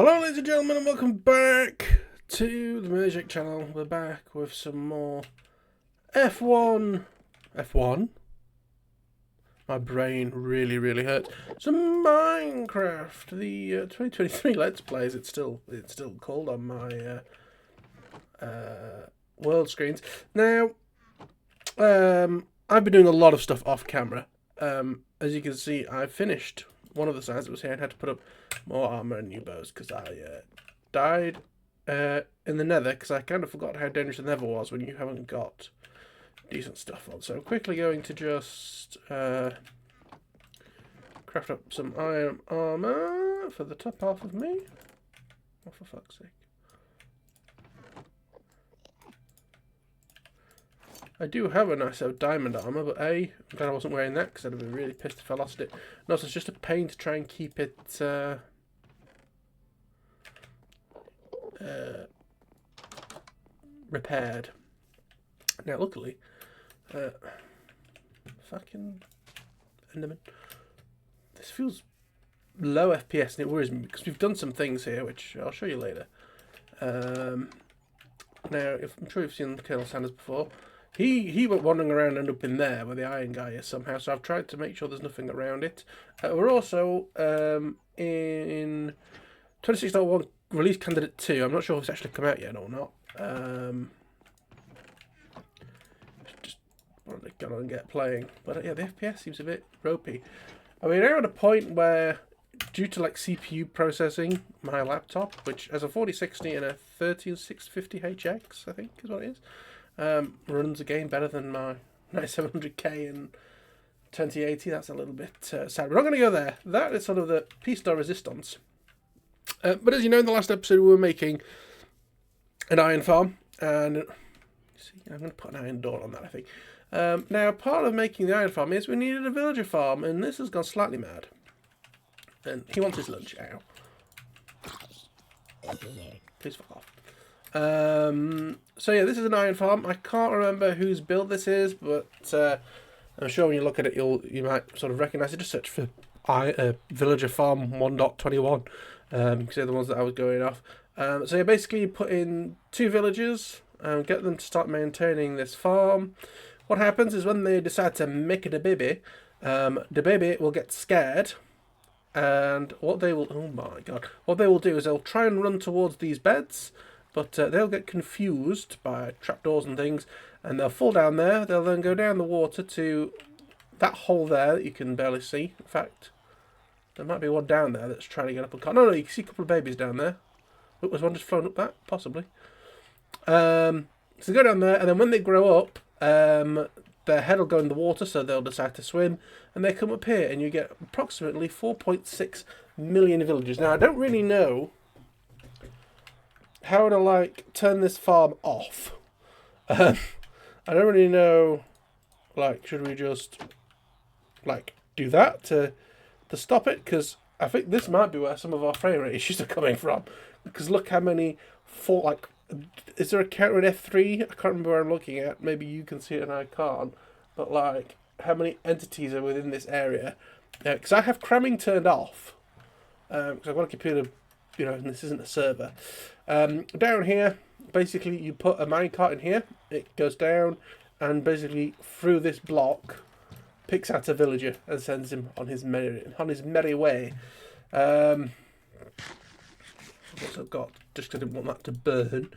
Hello ladies and gentlemen and welcome back to the MiNameIsJake channel. We're back with some more F1. My brain really hurts. Some Minecraft, the 2023 Let's Plays. It's still called on my world screens. Now, I've been doing a lot of stuff off camera. As you can see, I finished one of the sides that was here and had to put up more armor and new bows because I died in the nether because I kind of forgot how dangerous the nether was when you haven't got decent stuff on. So I'm quickly going to just craft up some iron armor for the top half of me. Oh, for fuck's sake. I do have a nice diamond armor, but I'm glad I wasn't wearing that because I'd have been really pissed if I lost it. And also, it's just a pain to try and keep it repaired. Now, luckily, fucking Enderman. This feels low FPS and it worries me because we've done some things here, which I'll show you later. Now, I'm sure you've seen Colonel Sanders before. He went wandering around and up in there where the iron guy is somehow, so I've tried to make sure there's nothing around it. We're also in 26.1 release candidate 2. I'm not sure if it's actually come out yet or not. Just want to get on and get playing. But yeah, the FPS seems a bit ropey. I mean, I'm at a point where, due to like CPU processing, my laptop, which has a 4060 and a 13650HX, I think is what it is, runs again better than my 9700K and 2080. That's a little bit sad. We're not going to go there. That is sort of the piece de resistance. But as you know, in the last episode, we were making an iron farm. And see, I'm going to put an iron door on that, I think. Now, part of making the iron farm is we needed a villager farm. And this has gone slightly mad. And he wants his lunch now. Please fuck off. So yeah, this is an iron farm. I can't remember whose build this is, but I'm sure when you look at it, you might sort of recognise it. Just search for Villager Farm 1.21 because they're the ones that I was going off. So yeah, basically you put in 2 villagers and get them to start maintaining this farm. What happens is when they decide to make it a baby, the baby will get scared. And what they will, oh my god, what they will do is they'll try and run towards these beds, but they'll get confused by trapdoors and things, and they'll fall down there. They'll then go down the water to that hole there that you can barely see. In fact, there might be one down there that's trying to get up and no, you can see a couple of babies down there. Look, was one just flown up that? Possibly. So they go down there, and then when they grow up, their head will go in the water, so they'll decide to swim, and they come up here, and you get approximately 4.6 million villagers. Now, I don't really know how to, like, turn this farm off. I don't really know, like, should we just, like, do that to stop it? Because I think this might be where some of our frame rate issues are coming from. Because look how many, is there a counter in F3? I can't remember where I'm looking at. Maybe you can see it and I can't. But, like, how many entities are within this area? Because I have cramming turned off. Because I've got a computer, you know, and this isn't a server. Down here, basically, you put a minecart in here. It goes down, and basically, through this block, picks out a villager and sends him on his merry way. I've also got, just because I didn't want that to burn,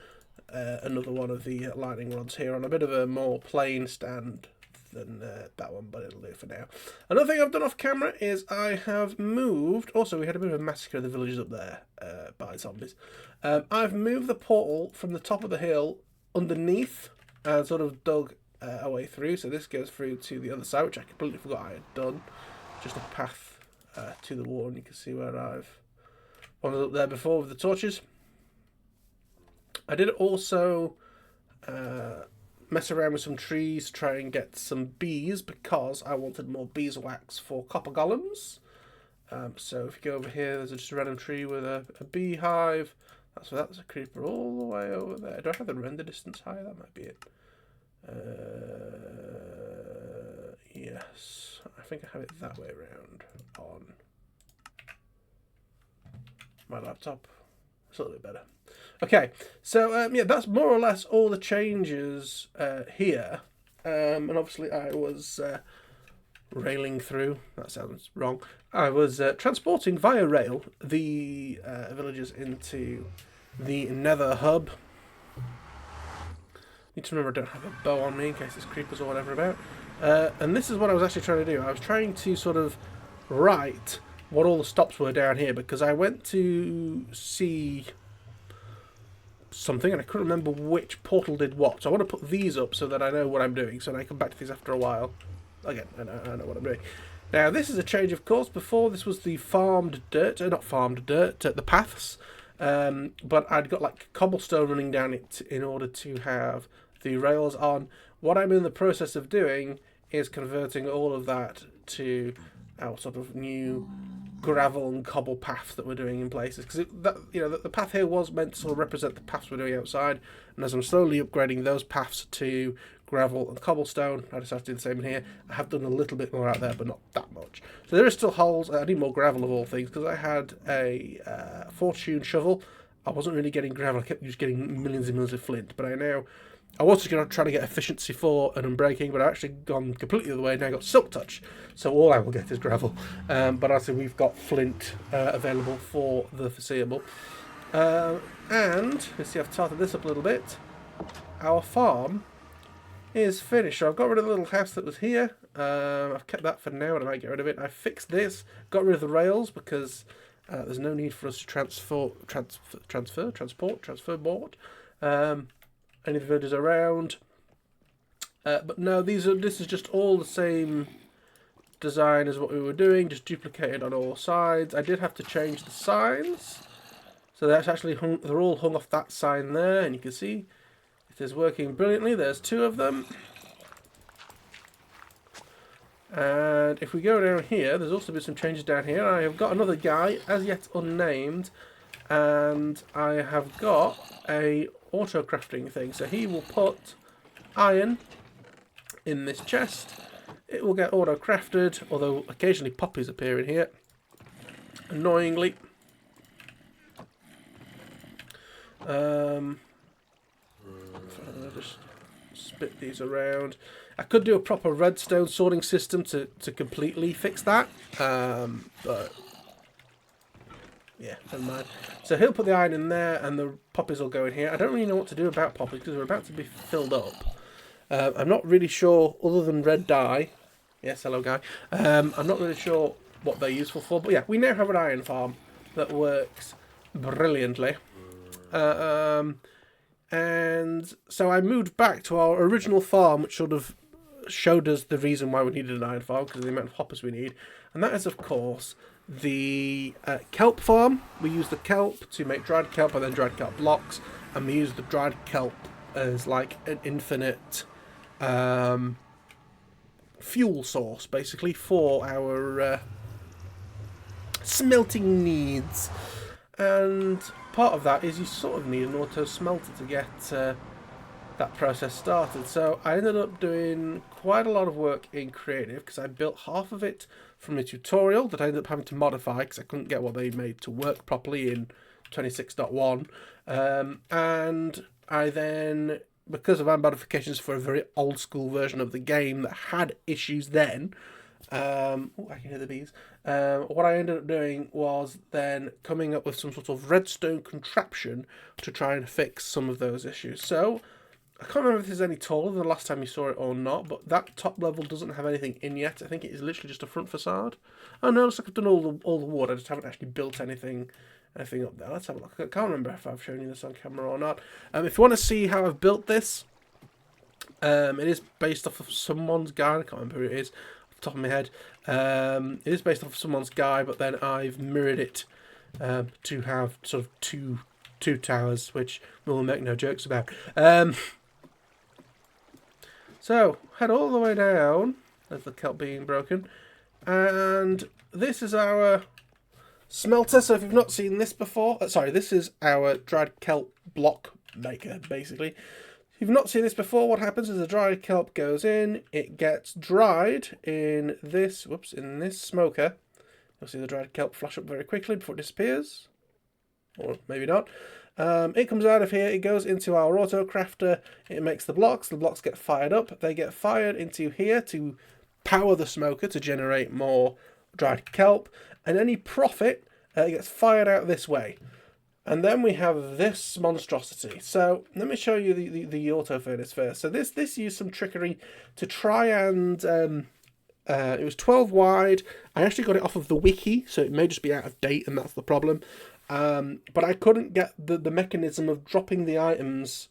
another one of the lightning rods here on a bit of a more plain stand than that one, but it'll do for now. Another thing I've done off camera is I have moved. Also, we had a bit of a massacre of the villagers up there by zombies. I've moved the portal from the top of the hill underneath and sort of dug a way through. So this goes through to the other side, which I completely forgot I had done. Just a path to the wall, and you can see where I've wandered up there before with the torches. I did also mess around with some trees, try and get some bees because I wanted more beeswax for copper golems. So if you go over here, there's just a random tree with a beehive. That's a creeper all the way over there. Do I have the render distance high? That might be it. Yes, I think I have it that way around on my laptop. It's a little bit better. Okay, so yeah, that's more or less all the changes here. And obviously I was railing through, that sounds wrong. I was transporting via rail the villagers into the nether hub. Need to remember I don't have a bow on me in case there's creepers or whatever about. And this is what I was actually trying to do. I was trying to sort of write what all the stops were down here, because I went to see something and I couldn't remember which portal did what. So I want to put these up so that I know what I'm doing, so that I come back to these after a while. Again, I know what I'm doing. Now, this is a change, of course. Before, this was the farmed dirt, not farmed dirt, the paths. But I'd got like cobblestone running down it in order to have the rails on. What I'm in the process of doing is converting all of that to our sort of new gravel and cobble paths that we're doing in places, because the path here was meant to sort of represent the paths we're doing outside, and as I'm slowly upgrading those paths to gravel and cobblestone, I decided to do the same in here. I have done a little bit more out there, but not that much. So there is still holes. I need more gravel of all things, because I had a fortune shovel. I wasn't really getting gravel. I kept just getting millions and millions of flint, but I was just going to try to get efficiency 4 and unbreaking, but I've actually gone completely the other way. Now I've got silk touch, so all I will get is gravel. But actually we've got flint available for the foreseeable. And let's see, I've tarted this up a little bit. Our farm is finished. So I've got rid of the little house that was here. I've kept that for now, and I might get rid of it. I fixed this, got rid of the rails because there's no need for us to transport board. Any of the villagers around. But no, this is just all the same design as what we were doing, just duplicated on all sides. I did have to change the signs. So that's actually they're all hung off that sign there, and you can see it is working brilliantly. There's 2 of them. And if we go down here, there's also been some changes down here. I have got another guy, as yet unnamed, and I have got a auto crafting thing, so he will put iron in this chest. It will get auto crafted, although occasionally poppies appear in here, annoyingly. Just spit these around. I could do a proper redstone sorting system to completely fix that, but yeah, never mind. So he'll put the iron in there, and the poppies will go in here. I don't really know what to do about poppies, because they're about to be filled up. I'm not really sure, other than red dye. Yes, hello, guy. I'm not really sure what they're useful for, but yeah, we now have an iron farm that works brilliantly. And so I moved back to our original farm, which sort of showed us the reason why we needed an iron farm, because of the amount of hoppers we need. And that is, of course, the kelp farm. We use the kelp to make dried kelp and then dried kelp blocks, and we use the dried kelp as like an infinite fuel source, basically, for our smelting needs. And part of that is you sort of need an auto smelter to get that process started. So I ended up doing quite a lot of work in creative, because I built half of it from a tutorial that I ended up having to modify because I couldn't get what they made to work properly in 26.1. And I then, because of our modifications for a very old school version of the game that had issues then, oh, I can hear the bees. What I ended up doing was then coming up with some sort of redstone contraption to try and fix some of those issues. So I can't remember if this is any taller than the last time you saw it or not, but that top level doesn't have anything in yet. I think it is literally just a front facade. Oh no, looks like I've done all the wood. I just haven't actually built anything up there. Let's have a look. I can't remember if I've shown you this on camera or not. If you want to see how I've built this, it is based off of someone's guide. I can't remember who it is off the top of my head. It is based off of someone's guide, but then I've mirrored it to have sort of two towers, which we'll make no jokes about. So, head all the way down. There's the kelp being broken. And this is our smelter. So if you've not seen this before, this is our dried kelp block maker, basically. If you've not seen this before, what happens is the dried kelp goes in, it gets dried in this, in this smoker. You'll see the dried kelp flash up very quickly before it disappears. or maybe not. It comes out of here, it goes into our auto crafter, it makes the blocks get fired up, they get fired into here to power the smoker to generate more dried kelp, and any profit gets fired out this way. And then we have this monstrosity. So let me show you the auto furnace first. So this used some trickery to try and it was 12 wide. I actually got it off of the wiki, so it may just be out of date, and that's the problem. But I couldn't get the mechanism of dropping the items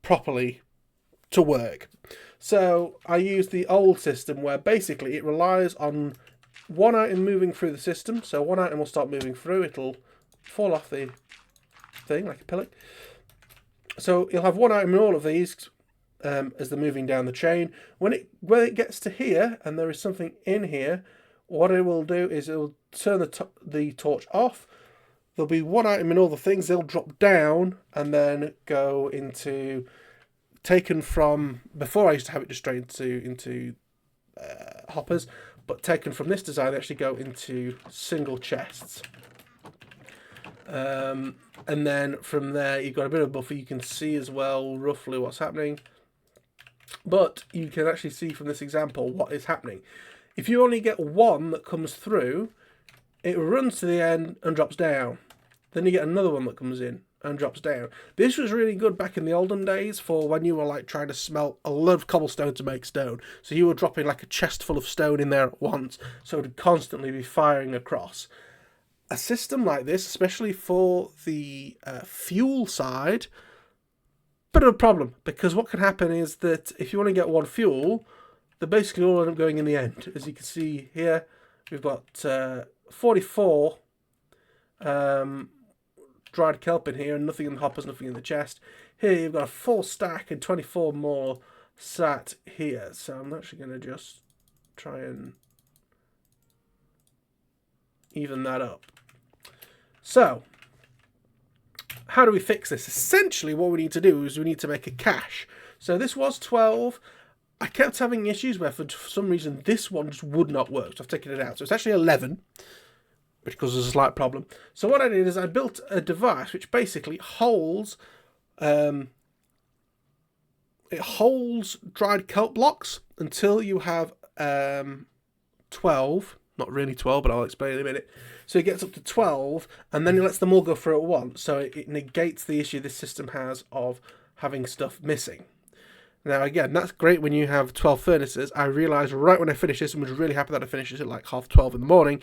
properly to work. So I used the old system where basically it relies on one item moving through the system. So one item will start moving through, it'll fall off the thing like a pillock. So you'll have one item in all of these as they're moving down the chain. When it gets to here and there is something in here, what it will do is it will turn the torch off. There'll be one item in all the things, they'll drop down and then go into, taken from, before I used to have it just straight into hoppers, but taken from this design, they actually go into single chests. And then from there, you've got a bit of buffer. You can see as well roughly what's happening. But you can actually see from this example what is happening. If you only get one that comes through, it runs to the end and drops down. Then you get another one that comes in and drops down. This was really good back in the olden days for when you were like trying to smelt a lot of cobblestone to make stone. So you were dropping like a chest full of stone in there at once, so it would constantly be firing across. A system like this, especially for the fuel side, bit of a problem, because what can happen is that if you want to get one fuel, they basically all end up going in the end. As you can see here, we've got 44 dried kelp in here, and nothing in the hoppers, nothing in the chest. Here you've got a full stack and 24 more sat here. So I'm actually going to just try and even that up. So how do we fix this? Essentially what we need to do is we need to make a cache. So this was 12. I kept having issues where for some reason this one just would not work, so I've taken it out. So it's actually 11, which causes a slight problem. So what I did is I built a device which basically holds dried kelp blocks until you have 12. Not really 12, but I'll explain in a minute. So it gets up to 12, and then it lets them all go through at once. So it negates the issue this system has of having stuff missing. Now, again, that's great when you have 12 furnaces. I realised right when I finished this, and was really happy that I finished this at like 12:30 in the morning.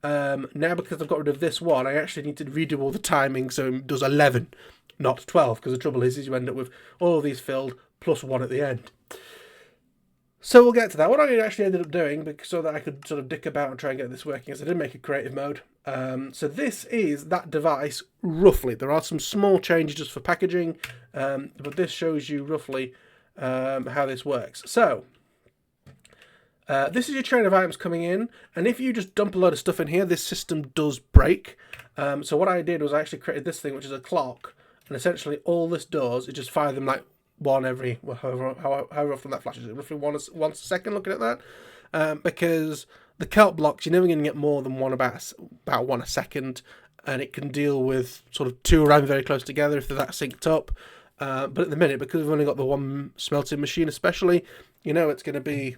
Now, because I've got rid of this one, I actually need to redo all the timing, so it does 11, not 12, because the trouble is you end up with all of these filled, plus one at the end. So we'll get to that. What I actually ended up doing, so that I could sort of dick about and try and get this working, is I did make a creative mode. So this is that device, roughly. There are some small changes just for packaging, but this shows you roughly how this works. So this is your train of items coming in, and if you just dump a load of stuff in here, this system does break. So what I did was I actually created this thing, which is a clock, and essentially all this does is just fire them like one every, however often that flashes, roughly once a second, looking at that, because the kelp blocks, you're never going to get more than about one a second, and it can deal with sort of two around very close together if they're that synced up. But at the minute, because we've only got the one smelting machine especially, you know it's going to be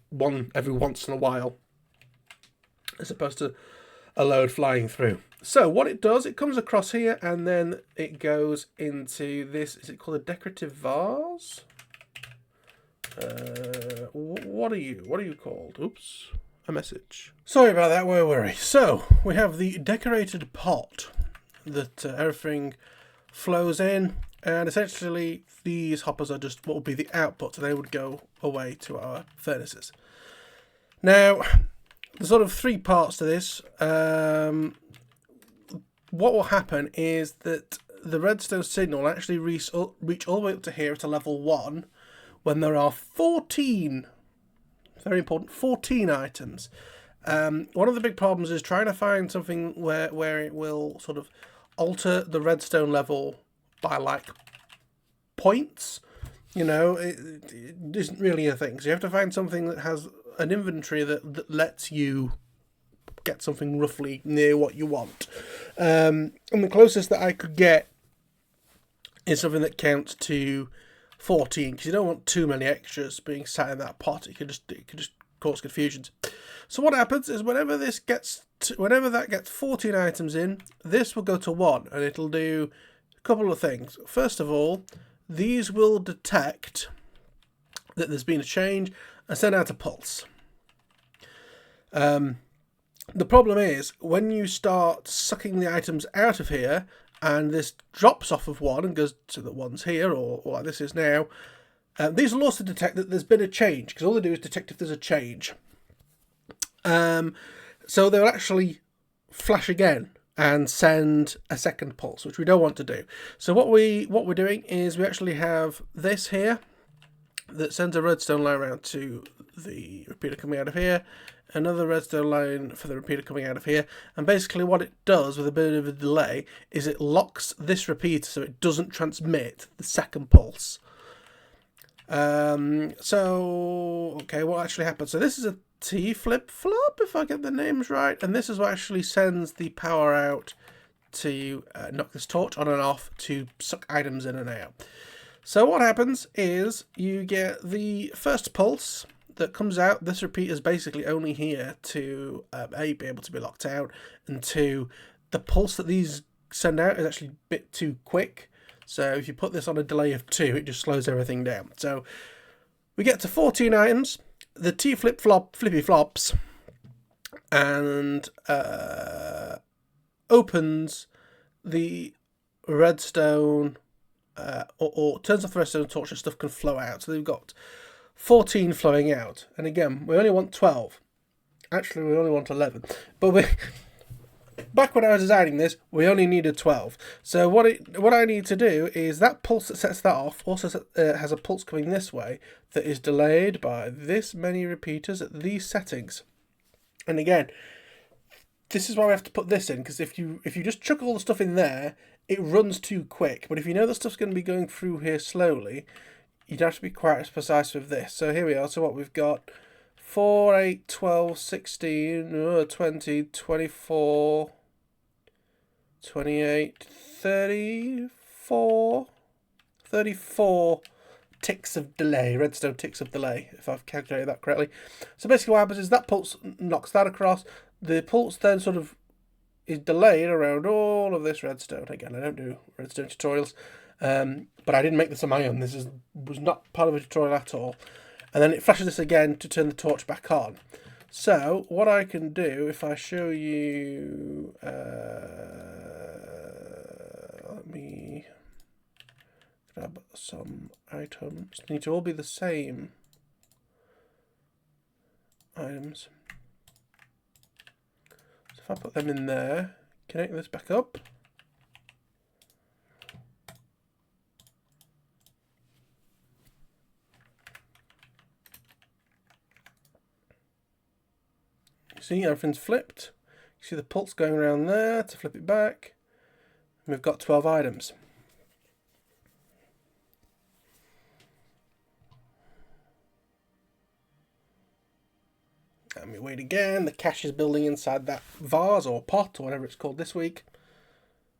one every once in a while, as opposed to a load flying through. So what it does, it comes across here, and then it goes into this, is it called a decorative vase? What are you called? Oops, a message. Sorry about that, where were we? So, we have the decorated pot that everything flows in, and essentially these hoppers are just what would be the output, and they would go away to our furnaces. Now, there's sort of three parts to this. What will happen is that the redstone signal will actually reach all the way up to here at a level 1 when there are 14, very important, 14 items. One of the big problems is trying to find something where it will sort of alter the redstone level by like points. You know, it isn't really a thing. So you have to find something that has an inventory that lets you get something roughly near what you want. And the closest that I could get is something that counts to 14, because you don't want too many extras being sat in that pot. It could just cause confusions. So what happens is whenever that gets 14 items in, this will go to 1, and it'll do a couple of things. First of all, these will detect that there's been a change and send out a pulse. The problem is when you start sucking the items out of here, and this drops off of 1 and goes to the ones here, or like this is now, these will also detect that there's been a change, because all they do is detect if there's a change. So they'll actually flash again and send a second pulse, which we don't want to do. So what we're doing is we actually have this here that sends a redstone line around to the repeater coming out of here, another redstone line for the repeater coming out of here, and basically what it does with a bit of a delay is it locks this repeater so it doesn't transmit the second pulse. So okay, what actually happens? So this is a T flip-flop, if I get the names right, and this is what actually sends the power out to knock this torch on and off to suck items in and out. So what happens is you get the first pulse that comes out. This repeater is basically only here to A, be able to be locked out, and 2, the pulse that these send out is actually a bit too quick. So if you put this on a delay of 2, it just slows everything down. So we get to 14 items. The T flippy flops and opens the redstone or turns off the redstone torch and stuff can flow out. So they've got 14 flowing out, and again we only want 12. Actually we only want 11, but back when I was designing this, we only needed 12. So what I need to do is that pulse that sets that off also has a pulse coming this way that is delayed by this many repeaters at these settings. And again, this is why we have to put this in, because if you just chuck all the stuff in there, it runs too quick. But if you know the stuff's going to be going through here slowly, you'd have to be quite as precise with this. So here we are. So what we've got: 4, 8, 12, 16, 20, 24, 28, 34 ticks of delay, redstone ticks of delay, if I've calculated that correctly. So basically what happens is that pulse knocks that across. The pulse then sort of is delayed around all of this redstone. Again, I don't do redstone tutorials, but I didn't make this on my own. This was not part of a tutorial at all. And then it flashes this again to turn the torch back on. So what I can do, if I show you, let me grab some items. They need to all be the same items. So if I put them in there, connect this back up. See, everything's flipped. You see the pulse going around there to flip it back. And we've got 12 items. And we wait again. The cache is building inside that vase or pot or whatever it's called this week.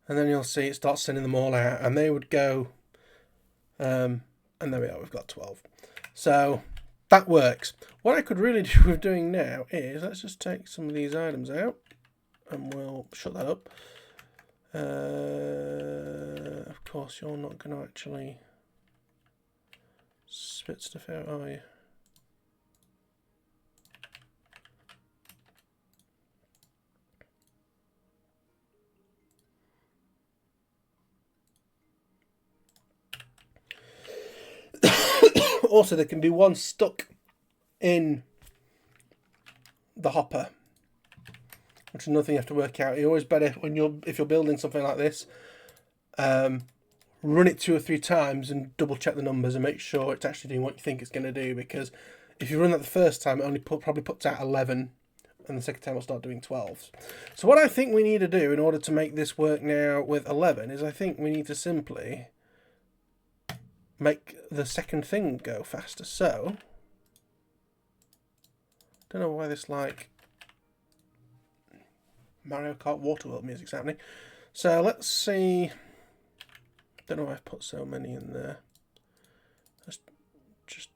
And then you'll see it starts sending them all out. And they would go... and there we are, we've got 12. So... that works. What I could really do with doing now is, let's just take some of these items out and we'll shut that up. Of course, you're not going to actually spit stuff out, are you? Also, there can be one stuck in the hopper, which is another thing you have to work out. It's always better if you're building something like this, run it 2 or 3 times and double check the numbers and make sure it's actually doing what you think it's going to do. Because if you run that the first time, it only probably puts out 11, and the second time it'll start doing 12. So what I think we need to do in order to make this work now with 11 is I think we need to simply make the second thing go faster. So don't know why this like Mario Kart Waterworld music's happening. So let's see. Don't know why I've put so many in there. Let's just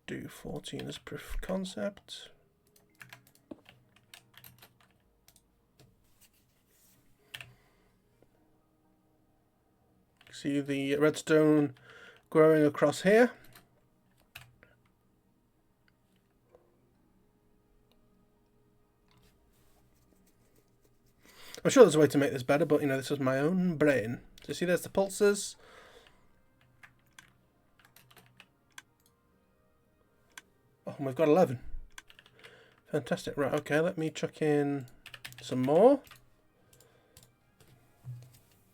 do 14 as proof of concept. See the redstone growing across here. I'm sure there's a way to make this better, but you know, this was my own brain. So see, there's the pulses. Oh, and we've got 11. Fantastic. Right, okay, let me chuck in some more.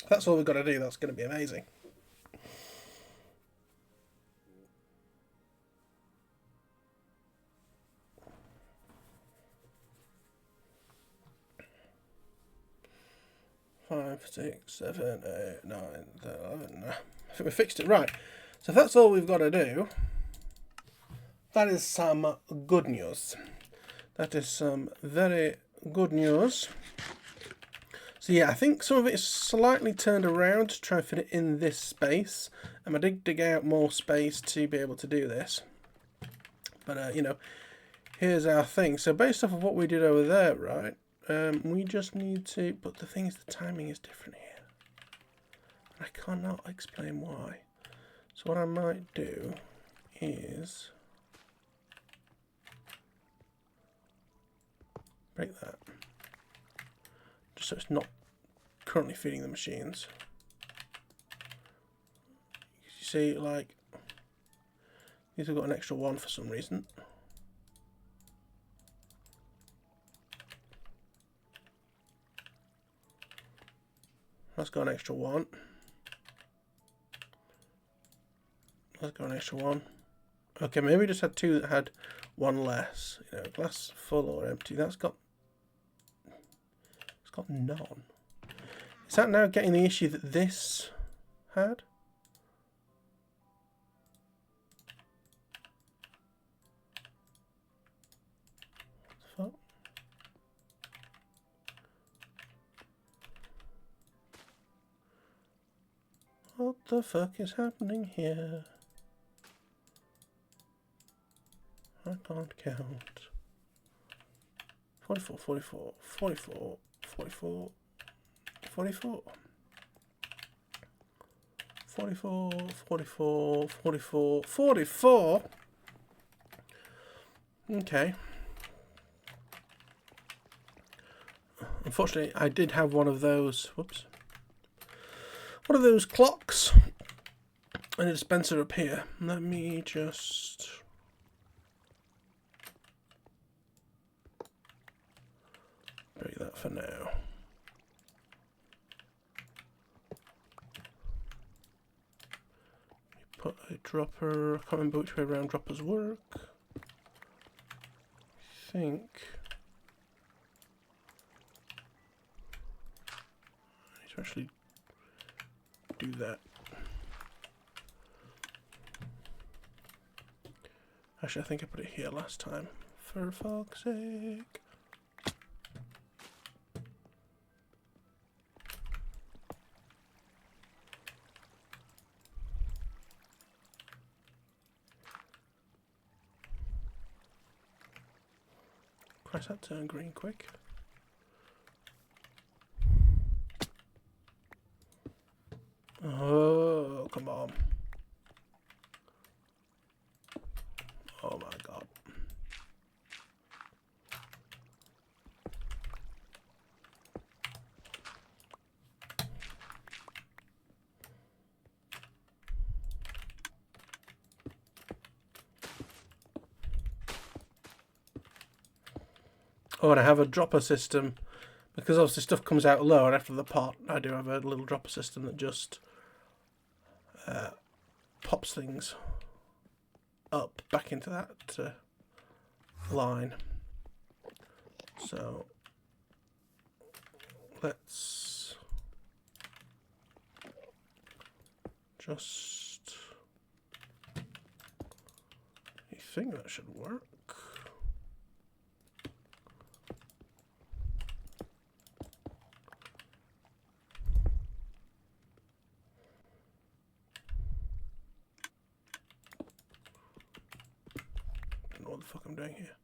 If that's all we've got to do, that's going to be amazing. Five, 6, 7, 8, 9, 10, 11. I think we fixed it right. So if that's all we've got to do, that is some good news. That is some very good news. So yeah, I think some of it is slightly turned around to try and fit it in this space. And I did dig out more space to be able to do this. But, you know, here's our thing. So based off of what we did over there, right, we just need to... But the thing is, the timing is different here. I cannot explain why. So what I might do is... break that. Just so it's not currently feeding the machines. You see, like, these have got an extra 1 for some reason. That's got an extra 1. That's got an extra 1. Okay, maybe we just had 2 that had 1 less. You know, glass full or empty. That's got... It's got none. Is that now getting the issue that this had? What the fuck? What the fuck is happening here? I can't count. 44, 44, 44, 44, 44. 44, 44, 44, 44. Okay. Unfortunately, I did have one of those. Whoops. One of those clocks and a dispenser up here. Let me just... break that for now. Put a dropper. I can't remember which way around droppers work. I think I need to actually do that. Actually, I think I put it here last time. For fuck's sake. Christ, that turned green quick. Oh, come on. Oh my god. Oh, and I have a dropper system, because obviously stuff comes out low, and after the pot, I do have a little dropper system that just pops things up back into that line. So let's just... I think that should work. what the fuck I'm doing here.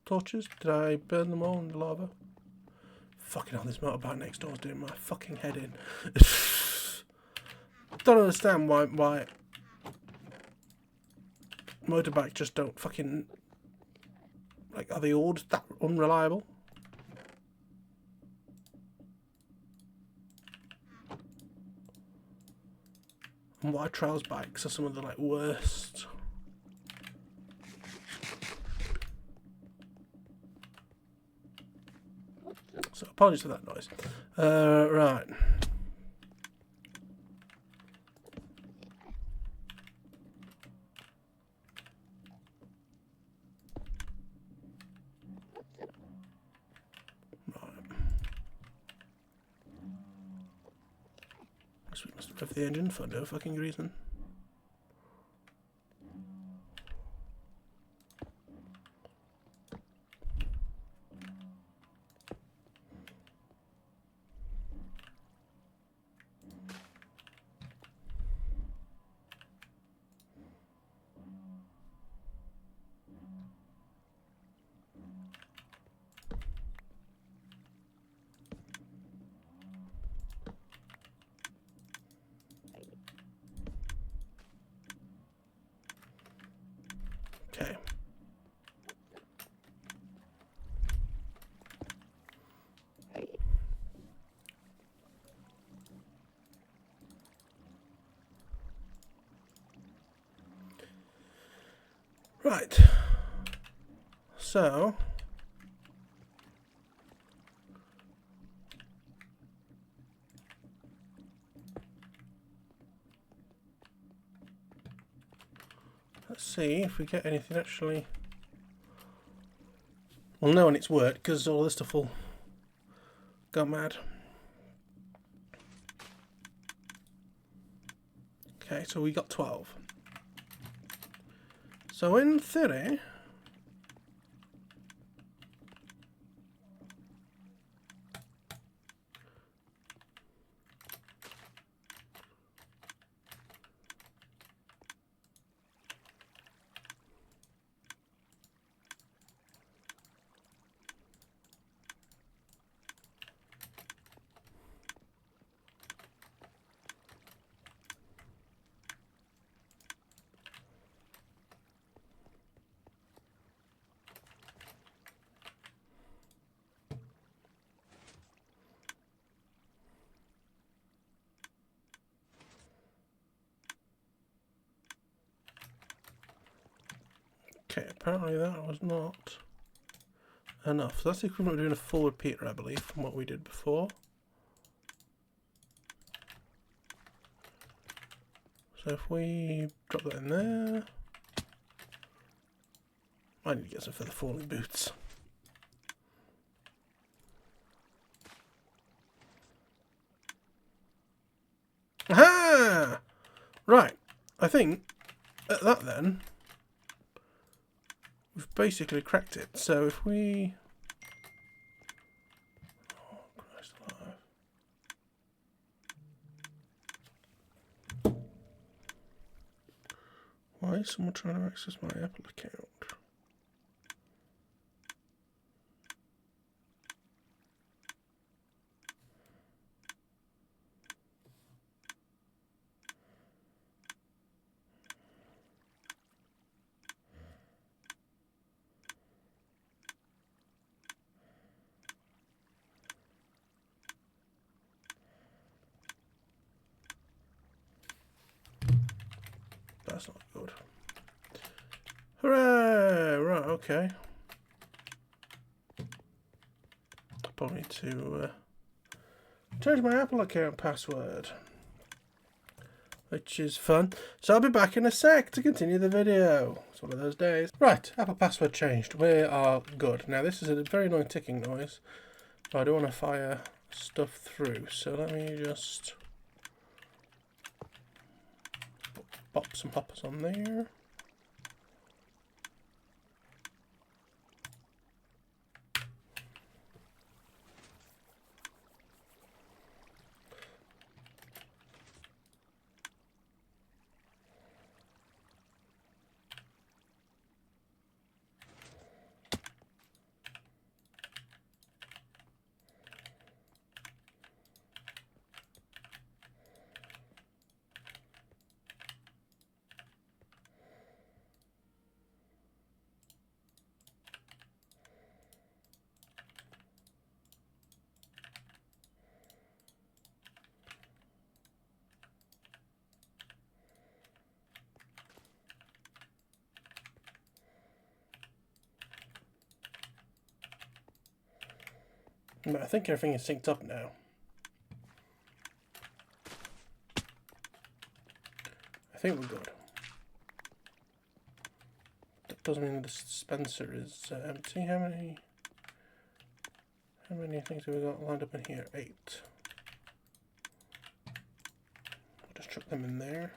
Torches? Did I burn them all in the lava? Fucking hell, this motorbike next door is doing my fucking head in. Don't understand why motorbikes just don't fucking... Like, are they all just that unreliable? And why trials bikes are some of the like worst. So apologies for that noise. Right. We must have the engine for no fucking reason. Okay. Right. So let's see if we get anything actually. We'll know when it's worked because all this stuff will go mad. Okay, so we got 12. So in theory, okay, apparently that was not enough. So that's the equivalent of doing a full repeater, I believe, from what we did before. So if we drop that in there, I need to get some further falling boots. Aha! Right, I think at that then, we've basically cracked it. So if we... Oh, Christ alive. Why is someone trying to access my Apple account? That's not good. Hooray! Right, okay. Probably need to change my Apple account password, which is fun. So I'll be back in a sec to continue the video. It's one of those days. Right, Apple password changed. We are good. Now this is a very annoying ticking noise, but I do want to fire stuff through. So let me just pop some hoppers on there. But I think everything is synced up now. I think we're good. That doesn't mean the dispenser is empty. How many things have we got lined up in here? 8. I'll just chuck them in there.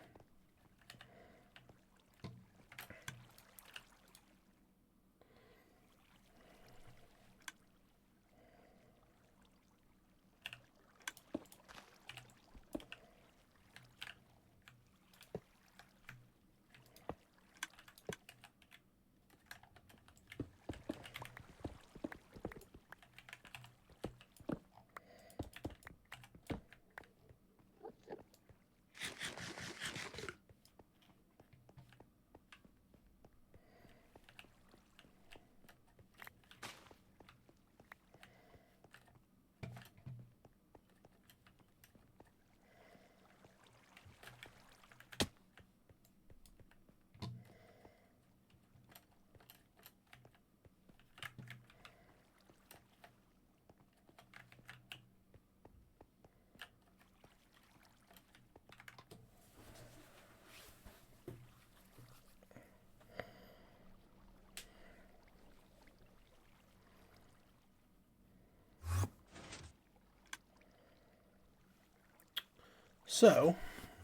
So,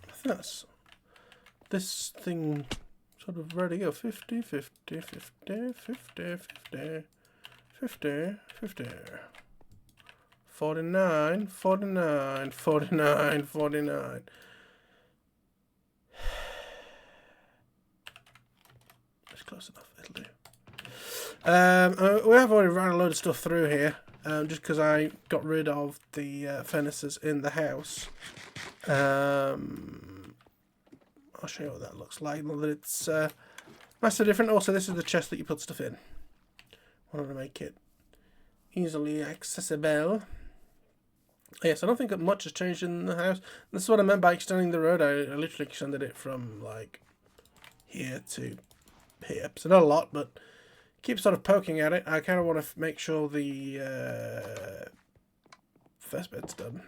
I think that's this thing sort of ready to go. 50, 50, 50, 50, 50, 50, 50. 49, 49, 49, 49. That's close enough, it'll do. We have already ran a load of stuff through here, just because I got rid of the furnaces in the house. I'll show you what that looks like. Not that it's massive different. Also, this is the chest that you put stuff in. I want to make it easily accessible. Yes, I don't think much has changed in the house. This is what I meant by extending the road. I literally extended it from like here to here. So not a lot, but keep sort of poking at it. I kind of want to make sure the first bit's done.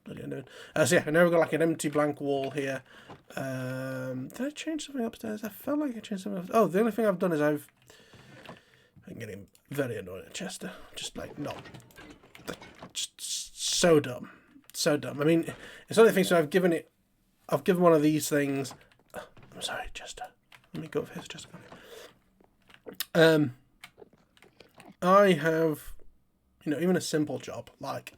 So yeah, now we've got like an empty blank wall here. Did I change something upstairs? I felt like I changed something upstairs. Oh, the only thing I've done is I'm getting very annoyed at Chester. Just like not, like, just so dumb, so dumb. I mean, it's only thing. So I've given one of these things. I'm sorry, Chester. Let me go over here, Chester. I have, even a simple job like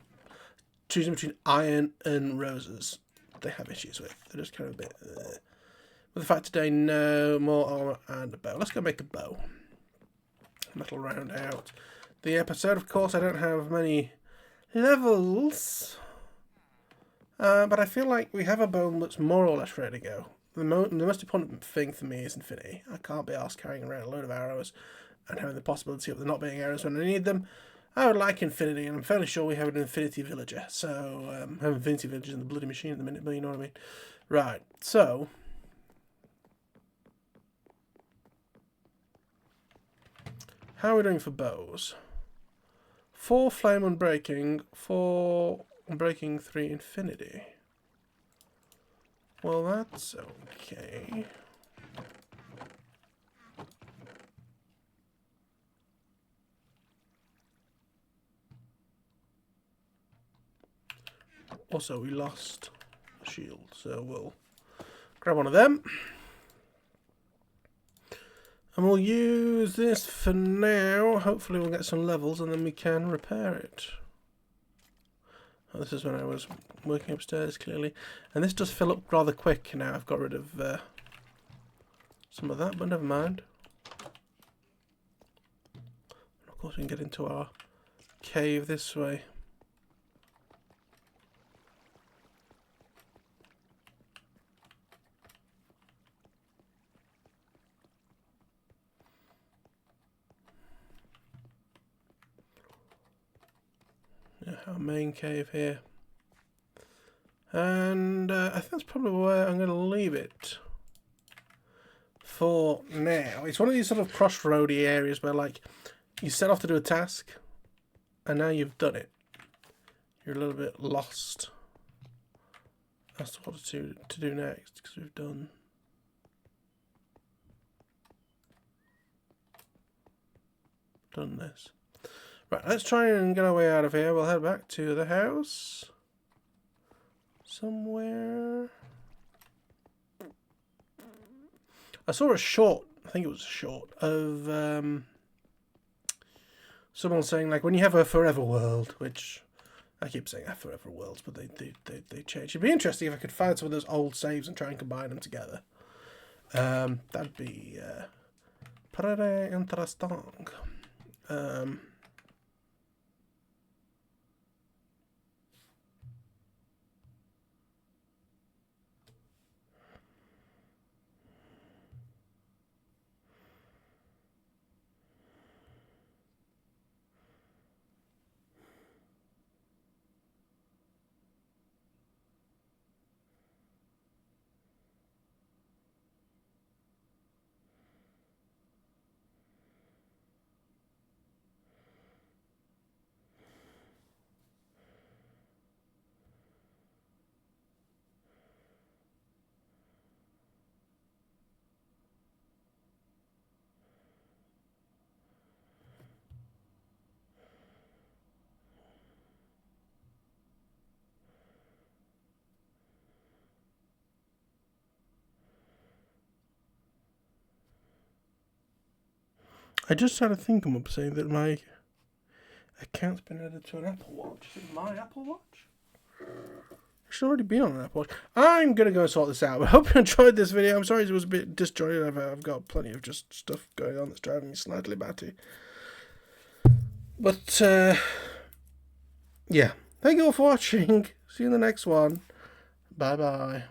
choosing between iron and roses, they have issues with. They're just kind of a bit... With the fact today, no more armor and a bow. Let's go make a bow. That'll round out the episode. Of course, I don't have many levels. But I feel like we have a bow that's more or less ready to go. The most important thing for me is infinity. I can't be asked carrying around a load of arrows and having the possibility of there not being arrows when I need them. I would like infinity, and I'm fairly sure we have an infinity villager. So, I have infinity villagers in the bloody machine at the minute, but you know what I mean. Right, so... how are we doing for bows? 4 flame unbreaking, 4 unbreaking, 3 infinity. Well, that's okay. Also, we lost a shield, so we'll grab one of them. And we'll use this for now. Hopefully we'll get some levels and then we can repair it. Oh, this is when I was working upstairs, clearly. And this does fill up rather quick now. I've got rid of some of that, but never mind. And of course we can get into our cave this way. Our main cave here, and I think that's probably where I'm going to leave it for now. It's one of these sort of crossroady areas where, like, you set off to do a task, and now you've done it. You're a little bit lost as to what to do next, because we've done this. Right, let's try and get our way out of here. We'll head back to the house somewhere. I saw a short, I think it was a short, of someone saying, like, when you have a forever world, which I keep saying forever worlds, but they change. It'd be interesting if I could find some of those old saves and try and combine them together. That'd be pretty interesting. I just had a thing come up saying that my account's been added to an Apple Watch. Is it my Apple Watch? It should already be on an Apple Watch. I'm going to go sort this out. I hope you enjoyed this video. I'm sorry it was a bit disjointed. I've got plenty of just stuff going on that's driving me slightly batty. But, yeah. Thank you all for watching. See you in the next one. Bye-bye.